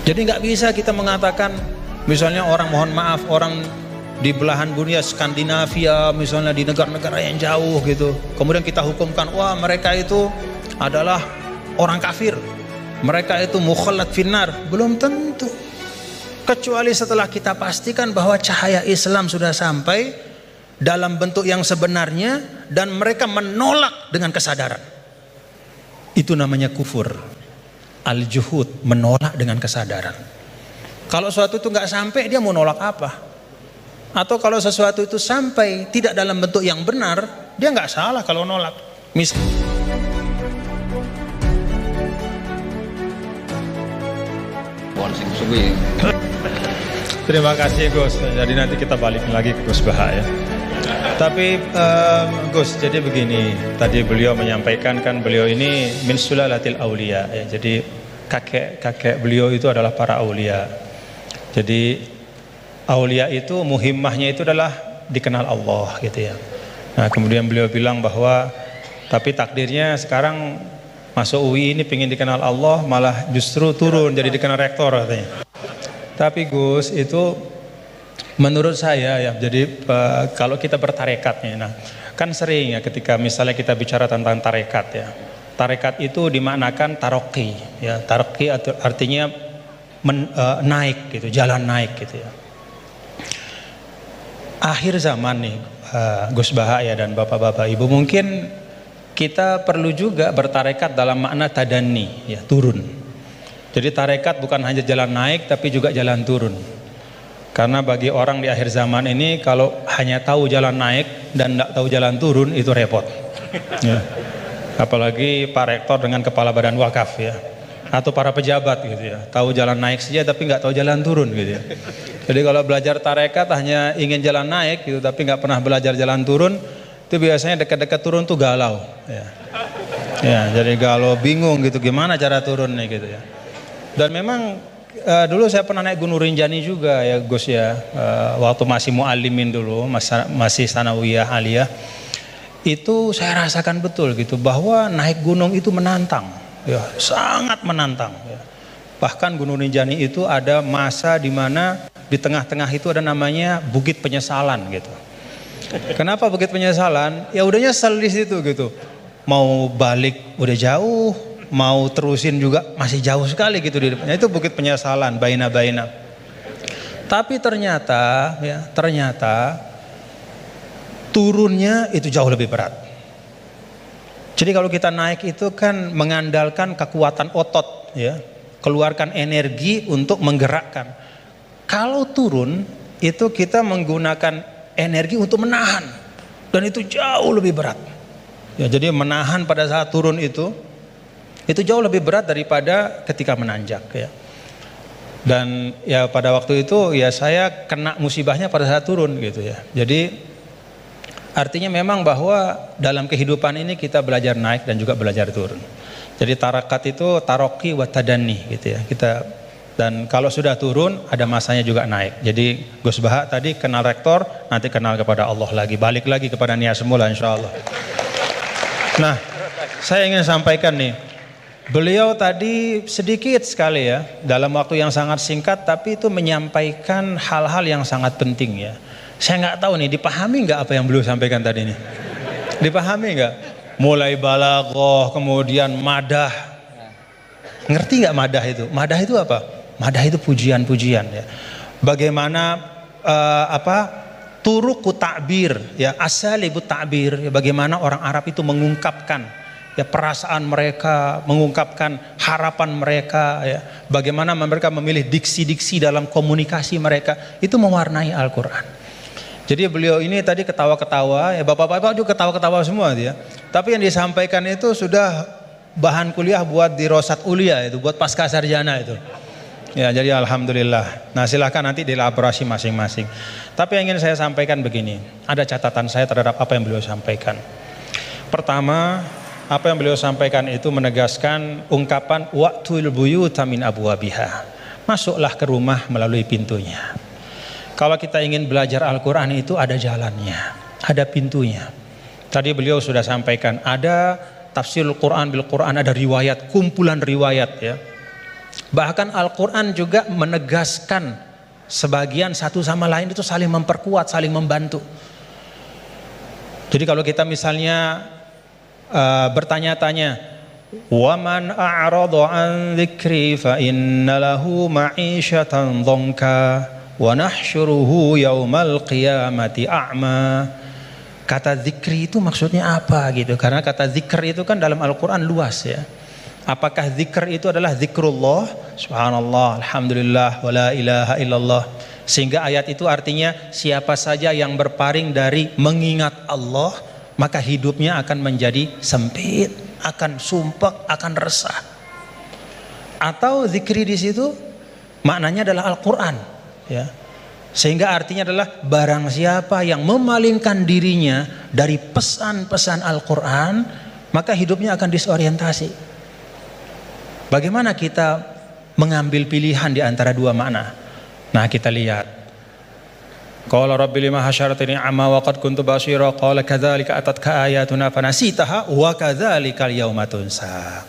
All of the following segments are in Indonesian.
Jadi nggak bisa kita mengatakan misalnya orang, mohon maaf, orang di belahan dunia Skandinavia misalnya, di negara-negara yang jauh gitu, kemudian kita hukumkan wah mereka itu adalah orang kafir, mereka itu mukhallat finnar. Belum tentu, kecuali setelah kita pastikan bahwa cahaya Islam sudah sampai dalam bentuk yang sebenarnya dan mereka menolak dengan kesadaran. Itu namanya kufur. Al-juhud, menolak dengan kesadaran. Kalau sesuatu itu nggak sampai, dia mau nolak apa? Atau kalau sesuatu itu sampai tidak dalam bentuk yang benar, dia nggak salah kalau nolak. Terima kasih Gus. Jadi nanti kita balik lagi ke Gus Baha ya. Tapi Gus, jadi begini, tadi beliau menyampaikan kan beliau ini min sulalatil aulia ya. Jadi kakek beliau itu adalah para aulia. Jadi aulia itu muhimmahnya itu adalah dikenal Allah gitu ya. Nah, kemudian beliau bilang bahwa tapi takdirnya sekarang masuk UI ini pengen dikenal Allah, malah justru turun jadi dikenal rektor katanya. Tapi Gus, itu menurut saya ya, jadi kalau kita bertarekatnya, nah kan sering ya ketika misalnya kita bicara tentang tarekat ya, tarekat itu dimaknakan taroki ya, taroki artinya naik gitu, jalan naik gitu ya. Akhir zaman nih Gus Baha ya dan bapak-bapak ibu, mungkin kita perlu juga bertarekat dalam makna tadani ya, turun. Jadi tarekat bukan hanya jalan naik tapi juga jalan turun. Karena bagi orang di akhir zaman ini kalau hanya tahu jalan naik dan tidak tahu jalan turun itu repot ya. Apalagi Pak Rektor dengan Kepala Badan Wakaf ya, atau para pejabat gitu ya, tahu jalan naik saja tapi nggak tahu jalan turun gitu ya. Jadi kalau belajar tarekat hanya ingin jalan naik gitu tapi nggak pernah belajar jalan turun, itu biasanya dekat-dekat turun tuh galau ya. Ya, jadi galau, bingung gitu gimana cara turunnya gitu ya. Dan memang dulu saya pernah naik Gunung Rinjani juga ya Gus ya, waktu masih mu'alimin dulu, masih sanawiyah aliyah, itu saya rasakan betul gitu bahwa naik gunung itu menantang ya, sangat menantang ya. Bahkan Gunung Rinjani itu ada masa di mana di tengah-tengah itu ada namanya Bukit Penyesalan gitu. Kenapa Bukit Penyesalan? Ya udah nyesel di situ gitu, mau balik udah jauh, mau terusin juga masih jauh sekali gitu di depannya. Itu Bukit Penyesalan, baina. Tapi ternyata turunnya itu jauh lebih berat. Jadi kalau kita naik itu kan mengandalkan kekuatan otot ya, keluarkan energi untuk menggerakkan. Kalau turun itu kita menggunakan energi untuk menahan, dan itu jauh lebih berat. Ya, jadi menahan pada saat turun itu jauh lebih berat daripada ketika menanjak ya. Dan ya pada waktu itu ya saya kena musibahnya pada saat turun gitu ya. Jadi artinya memang bahwa dalam kehidupan ini kita belajar naik dan juga belajar turun. Jadi tarakat itu taroki wa tadani gitu ya. Dan kalau sudah turun ada masanya juga naik. Jadi Gus Baha tadi kenal rektor, nanti kenal kepada Allah lagi, balik lagi kepada niat semula insyaallah. Nah, saya ingin sampaikan nih, beliau tadi sedikit sekali ya, dalam waktu yang sangat singkat, tapi itu menyampaikan hal-hal yang sangat penting ya. Saya nggak tahu nih, dipahami nggak apa yang beliau sampaikan tadi nih? Dipahami nggak? Mulai balaghah, kemudian madah. Ngerti nggak madah itu? Madah itu apa? Madah itu pujian-pujian ya. Bagaimana turuku ta'bir ya, asalibu ta'bir ya, bagaimana orang Arab itu mengungkapkan ya perasaan mereka, mengungkapkan harapan mereka ya, bagaimana mereka memilih diksi-diksi dalam komunikasi mereka, itu mewarnai Al-Qur'an. Jadi beliau ini tadi ketawa-ketawa ya, bapak-bapak juga ketawa-ketawa semua dia. Tapi yang disampaikan itu sudah bahan kuliah buat di Rosat Ulia itu, buat pasca sarjana itu. Ya, jadi alhamdulillah. Nah, silahkan nanti dielaborasi masing-masing. Tapi yang ingin saya sampaikan begini, ada catatan saya terhadap apa yang beliau sampaikan. Pertama, apa yang beliau sampaikan itu menegaskan ungkapan wa'tul buyuta min abwabiha. Masuklah ke rumah melalui pintunya. Kalau kita ingin belajar Al-Qur'an itu ada jalannya, ada pintunya. Tadi beliau sudah sampaikan ada tafsirul Qur'an bil Qur'an, ada riwayat, kumpulan riwayat ya. Bahkan Al-Quran juga menegaskan sebagian satu sama lain itu saling memperkuat, saling membantu. Jadi kalau kita misalnya bertanya-tanya, "Waman a'rada an dzikri fa inna lahu ma'isyatan dhanka wa nahsyuruhu yaumal qiyamati a'ma." Kata zikri itu maksudnya apa gitu? Karena kata zikr itu kan dalam Al-Quran luas ya. Apakah zikr itu adalah zikrullah, subhanallah, alhamdulillah, wa la ilaha illallah, sehingga ayat itu artinya siapa saja yang berpaling dari mengingat Allah maka hidupnya akan menjadi sempit, akan sumpek, akan resah. Atau zikri di situ maknanya adalah Al-Quran ya. Sehingga artinya adalah barang siapa yang memalingkan dirinya dari pesan-pesan Al-Quran maka hidupnya akan disorientasi. Bagaimana kita mengambil pilihan di antara dua makna? Nah, kita lihat. Qala rabbi lima hasyartani a'ma wa qad kuntu basira qala kadzalika atatka ayatuna fanasitaha wa kadzalikal yauma tunsa.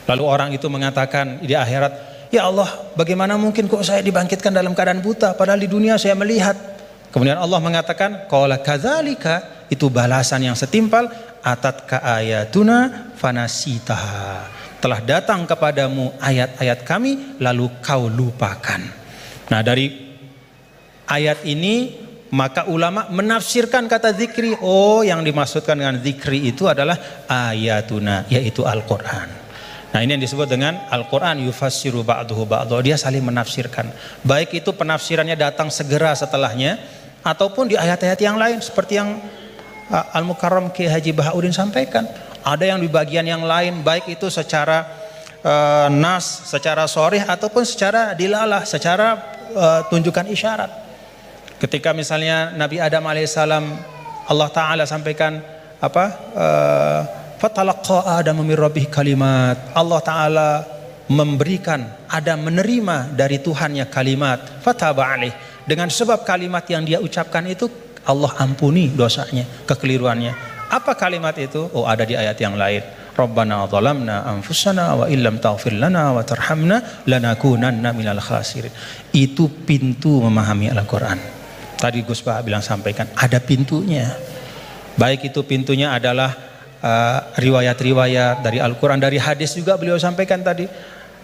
Lalu orang itu mengatakan di akhirat, "Ya Allah, bagaimana mungkin kok saya dibangkitkan dalam keadaan buta padahal di dunia saya melihat." Kemudian Allah mengatakan, "Qala kadzalika," itu balasan yang setimpal, "atatka ayatuna fanasitaha." Telah datang kepadamu ayat-ayat kami lalu kau lupakan. Nah, dari ayat ini maka ulama menafsirkan kata zikri. Oh, yang dimaksudkan dengan zikri itu adalah ayatuna, yaitu Al-Quran. Nah, ini yang disebut dengan Al-Quran yufassiru ba'duhu ba'duhu. Dia saling menafsirkan. Baik itu penafsirannya datang segera setelahnya ataupun di ayat-ayat yang lain seperti yang Al-Mukarram Ki Haji Bahauddin sampaikan. Ada yang di bagian yang lain, baik itu secara nas, secara sharih ataupun secara dilalah, secara tunjukkan isyarat. Ketika misalnya Nabi Adam alaihissalam, Allah Ta'ala sampaikan apa? Fatalaqa Adam min rabbih kalimat. Allah Ta'ala memberikan Adam menerima dari Tuhannya kalimat. Fataba alaih. Dengan sebab kalimat yang dia ucapkan itu Allah ampuni dosanya, kekeliruannya. Apa kalimat itu? Oh, ada di ayat yang lain. Rabbana zalamna anfusana wa illam taghfir lana wa tarhamna lanakunanna minal khasirin. Itu pintu memahami Al-Quran. Tadi Gus Bah bilang sampaikan ada pintunya. Baik itu pintunya adalah riwayat-riwayat dari Al-Quran, dari hadis juga beliau sampaikan tadi.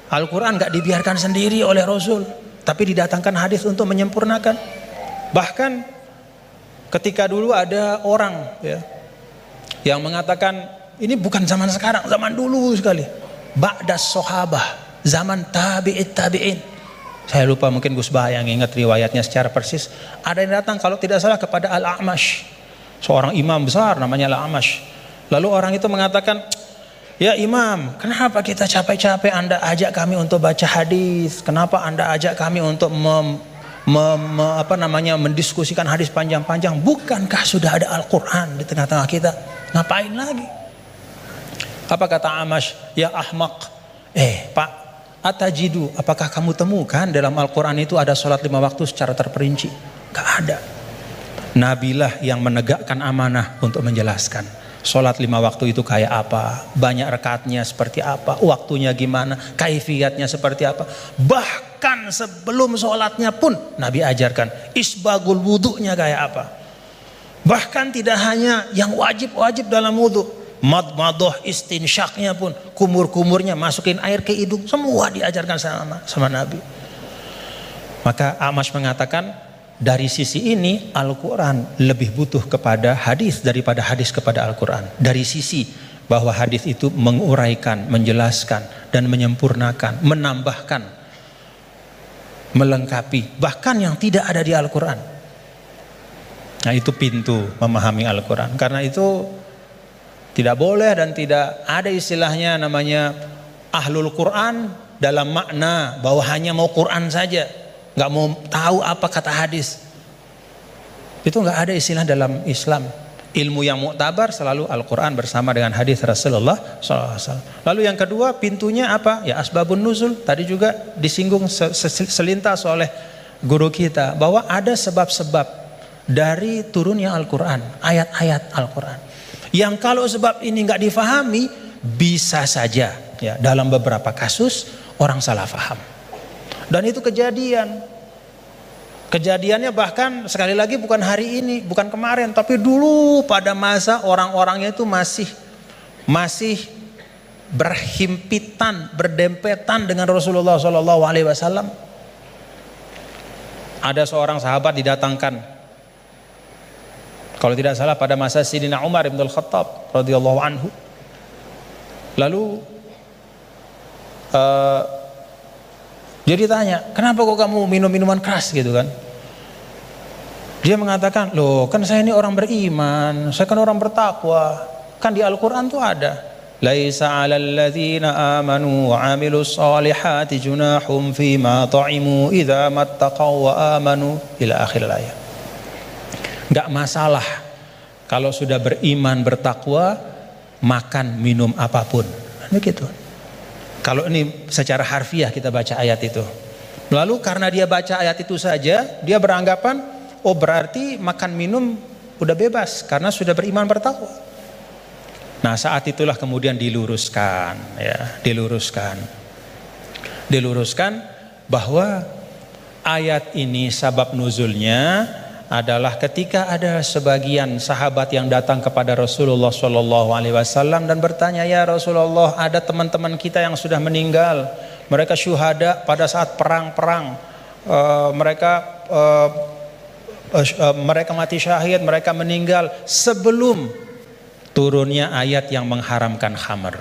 Al-Quran gak dibiarkan sendiri oleh Rasul, tapi didatangkan hadis untuk menyempurnakan. Bahkan ketika dulu ada orang ya yang mengatakan ini bukan zaman sekarang, zaman dulu sekali. Ba'das sahabah, zaman tabi'it tabi'in. Saya lupa, mungkin Gus Bah yang ingat riwayatnya secara persis. Ada yang datang kalau tidak salah kepada Al-A'mash, seorang imam besar namanya Al-A'mash. Lalu orang itu mengatakan, "Ya Imam, kenapa kita capek-capek Anda ajak kami untuk baca hadis? Kenapa Anda ajak kami untuk mendiskusikan hadis panjang-panjang? Bukankah sudah ada Al-Quran di tengah-tengah kita? Ngapain lagi?" Apa kata Amash? "Ya ahmaq, Pak, atajidu, apakah kamu temukan dalam Al-Quran itu ada sholat 5 waktu secara terperinci?" Gak ada. Nabilah yang menegakkan amanah untuk menjelaskan sholat 5 waktu itu kayak apa, banyak rakaatnya seperti apa, waktunya gimana, kaifiyatnya seperti apa. Bahkan sebelum sholatnya pun Nabi ajarkan isbagul wudunya kayak apa. Bahkan tidak hanya yang wajib-wajib dalam wudu, madmadah, istinsyaknya pun, kumur-kumurnya, masukin air ke hidung, semua diajarkan sama Nabi. Maka Amash mengatakan dari sisi ini Al-Quran lebih butuh kepada hadis daripada hadis kepada Al-Quran. Dari sisi bahwa hadis itu menguraikan, menjelaskan dan menyempurnakan, menambahkan, melengkapi bahkan yang tidak ada di Al-Quran. Nah, itu pintu memahami Al-Quran. Karena itu tidak boleh dan tidak ada istilahnya namanya ahlul Quran dalam makna bahwa hanya mau Quran saja, nggak mau tahu apa kata hadis. Itu nggak ada istilah dalam Islam. Ilmu yang muktabar selalu Al-Quran bersama dengan hadis Rasulullah SAW. Lalu yang kedua pintunya apa? Ya asbabun nuzul. Tadi juga disinggung selintas oleh guru kita bahwa ada sebab-sebab dari turunnya Al-Quran, ayat-ayat Al-Quran. Yang kalau sebab ini nggak difahami, bisa saja ya dalam beberapa kasus orang salah faham. Dan itu kejadian. Kejadiannya bahkan sekali lagi bukan hari ini, bukan kemarin, tapi dulu pada masa orang-orangnya itu masih berhimpitan, berdempetan dengan Rasulullah SAW. Ada seorang sahabat didatangkan, kalau tidak salah pada masa Sayyidina Umar bin Al-Khattab radhiyallahu anhu. Lalu dia ditanya, kenapa kok kamu minum minuman keras gitu kan? Dia mengatakan, loh kan saya ini orang beriman, saya kan orang bertakwa. Kan di Al-Quran tuh ada, laisa 'alal ladzina amanu wa 'amilus solihati junahum fima ta'imu idza mattaqaw wa amanu ila akhir ayat. Enggak masalah kalau sudah beriman bertakwa makan minum apapun. Begitu. Kalau ini secara harfiah kita baca ayat itu. Lalu karena dia baca ayat itu saja, dia beranggapan, oh berarti makan minum udah bebas karena sudah beriman bertakwa. Nah saat itulah kemudian diluruskan bahwa ayat ini sabab nuzulnya adalah ketika ada sebagian sahabat yang datang kepada Rasulullah SAW dan bertanya, ya Rasulullah, ada teman-teman kita yang sudah meninggal, mereka syuhada pada saat perang-perang, mereka mati syahid, mereka meninggal sebelum turunnya ayat yang mengharamkan khamr.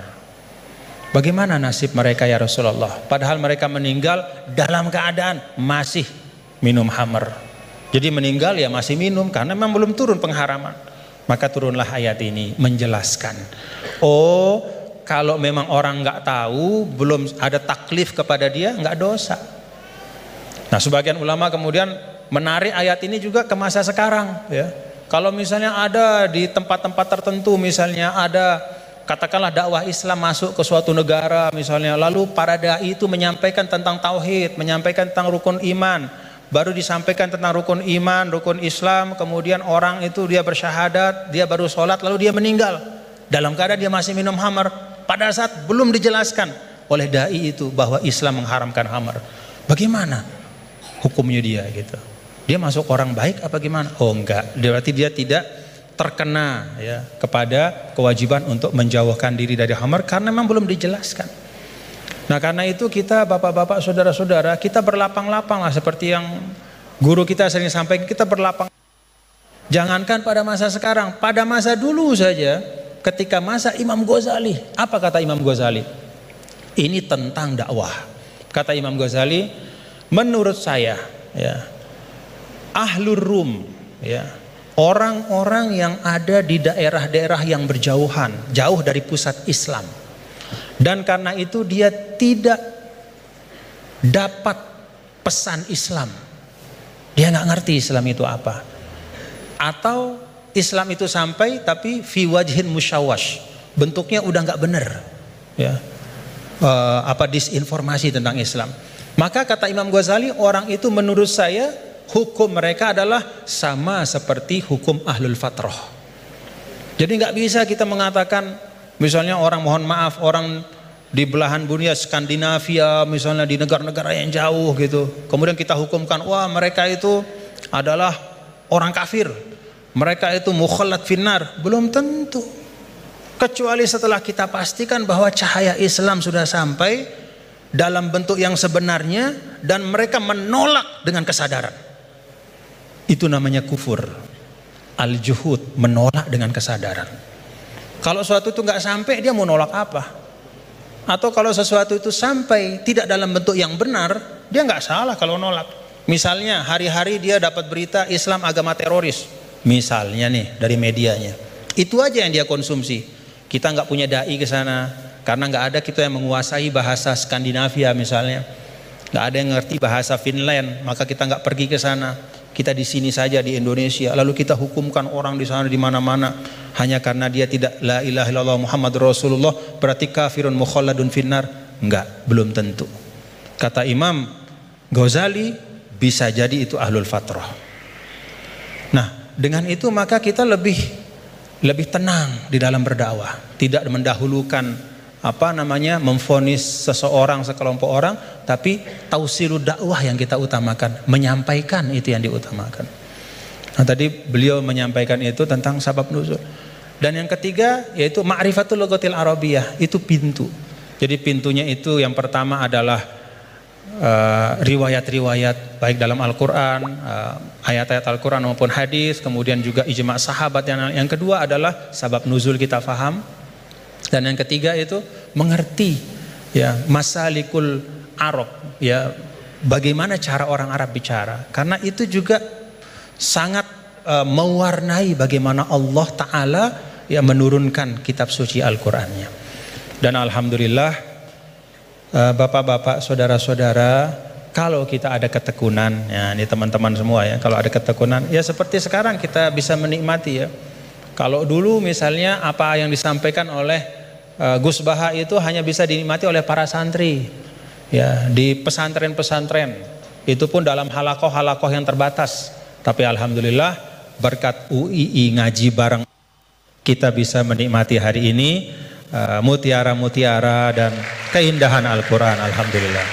Bagaimana nasib mereka ya Rasulullah? Padahal mereka meninggal dalam keadaan masih minum khamr. Jadi meninggal ya masih minum karena memang belum turun pengharaman. Maka turunlah ayat ini menjelaskan. Oh, kalau memang orang nggak tahu, belum ada taklif kepada dia, nggak dosa. Nah, sebagian ulama kemudian menarik ayat ini juga ke masa sekarang. Ya, kalau misalnya ada di tempat-tempat tertentu, misalnya ada katakanlah dakwah Islam masuk ke suatu negara, misalnya, lalu para dai itu menyampaikan tentang tauhid, menyampaikan tentang rukun iman. Baru disampaikan tentang rukun iman, rukun Islam, kemudian orang itu dia bersyahadat, dia baru sholat, lalu dia meninggal dalam keadaan dia masih minum khamr. Pada saat belum dijelaskan oleh dai itu bahwa Islam mengharamkan khamr, bagaimana hukumnya dia gitu? Dia masuk orang baik apa gimana? Oh enggak, berarti dia tidak terkena ya kepada kewajiban untuk menjauhkan diri dari khamr karena memang belum dijelaskan. Nah karena itu kita bapak-bapak saudara-saudara, kita berlapang-lapang lah seperti yang guru kita sering sampaikan, kita berlapang. Jangankan pada masa sekarang, pada masa dulu saja, ketika masa Imam Ghazali, apa kata Imam Ghazali? Ini tentang dakwah. Kata Imam Ghazali, menurut saya, ya, Ahlur Rum, ya, orang-orang yang ada di daerah-daerah yang berjauhan, jauh dari pusat Islam. Dan karena itu dia tidak dapat pesan Islam. Dia nggak ngerti Islam itu apa. Atau Islam itu sampai tapi fi wajhin musyawash, bentuknya udah nggak benar. Ya. Disinformasi tentang Islam. Maka kata Imam Ghazali, orang itu menurut saya hukum mereka adalah sama seperti hukum ahlul fatrah. Jadi nggak bisa kita mengatakan misalnya orang, mohon maaf, orang di belahan dunia Skandinavia, misalnya di negara-negara yang jauh gitu, kemudian kita hukumkan, wah mereka itu adalah orang kafir, mereka itu mukhallat finnar. Belum tentu, kecuali setelah kita pastikan bahwa cahaya Islam sudah sampai dalam bentuk yang sebenarnya dan mereka menolak dengan kesadaran. Itu namanya kufur. Al-juhud, menolak dengan kesadaran. Kalau sesuatu itu nggak sampai, dia mau nolak apa? Atau kalau sesuatu itu sampai tidak dalam bentuk yang benar, dia nggak salah kalau nolak. Misalnya hari-hari dia dapat berita Islam agama teroris, misalnya nih dari medianya, itu aja yang dia konsumsi. Kita nggak punya dai ke sana karena nggak ada kita yang menguasai bahasa Skandinavia misalnya, nggak ada yang ngerti bahasa Finland, maka kita nggak pergi ke sana. Kita di sini saja di Indonesia, lalu kita hukumkan orang di sana di mana-mana hanya karena dia tidak la ilaha illallah Muhammad Rasulullah berarti kafirun mukhalladun finnar. Enggak, belum tentu. Kata Imam Ghazali, bisa jadi itu ahlul fatrah. Nah, dengan itu maka kita lebih tenang di dalam berdakwah, tidak mendahulukan memvonis seseorang, sekelompok orang, tapi tausilud dakwah yang kita utamakan, menyampaikan itu yang diutamakan. Nah, tadi beliau menyampaikan itu tentang sabab nuzul. Dan yang ketiga yaitu ma'rifatul lughatil arabiyyah, itu pintu. Jadi pintunya itu yang pertama adalah riwayat-riwayat baik dalam Al-Quran, ayat-ayat Al-Quran maupun hadis, kemudian juga ijma' sahabat. Yang kedua adalah sabab nuzul kita faham, dan yang ketiga itu mengerti ya masalikul Arab, ya bagaimana cara orang Arab bicara, karena itu juga sangat mewarnai bagaimana Allah Ta'ala ya menurunkan kitab suci Al-Qurannya. Dan alhamdulillah bapak-bapak, saudara-saudara, kalau kita ada ketekunan, ya ini teman-teman semua ya, kalau ada ketekunan, ya seperti sekarang kita bisa menikmati ya. Kalau dulu misalnya apa yang disampaikan oleh Gus Baha itu hanya bisa dinikmati oleh para santri, ya di pesantren-pesantren, itu pun dalam halakoh-halakoh yang terbatas. Tapi alhamdulillah berkat UII ngaji bareng, kita bisa menikmati hari ini mutiara-mutiara dan keindahan Al-Quran. Alhamdulillah.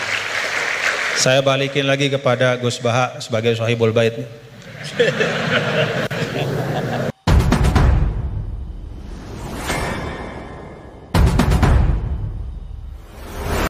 Saya balikin lagi kepada Gus Baha sebagai Sahibul Bait.